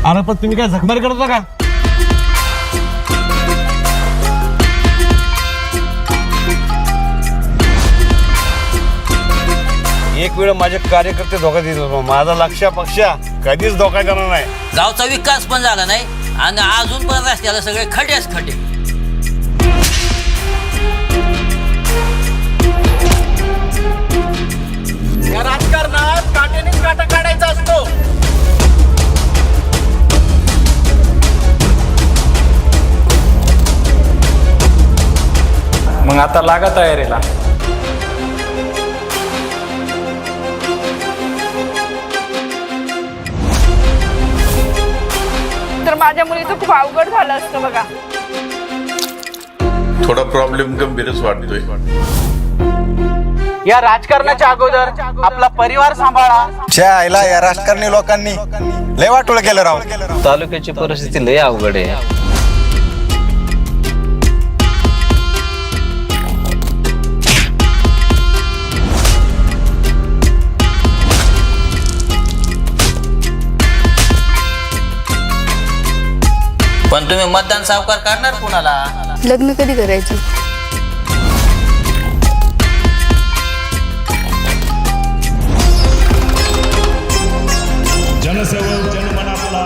अरे पण तुम्ही काय झकमारी करत होता का? एक वेळ माझे कार्यकर्ते धोका देत होते, माझा लक्ष पक्षा कधीच धोका देणार नाही. गावचा विकास पण झाला नाही आणि अजून पण रस्त्याला सगळे खड्याच खड्डे. या राजकारणात काट्यानेच काटा काढायचा असतो. मग आता लागा तयारीला. तर माझ्या मुलीचं खूप अवघड झालं असतं बघा. थोडा प्रॉब्लेम गंभीरच वाटतोय. या राजकारणाच्या अगोदर आपला परिवार सांभाळा. आईला या राजकारणी लोकांनी लय वाटोळ केलं राव. तालुक्याची परिस्थिती लय अवघड आहे. पण तुम्ही मतदान सावकार काढणार कुणाला? लग्न कधी करायचं? जनसेवक जनमन आपला.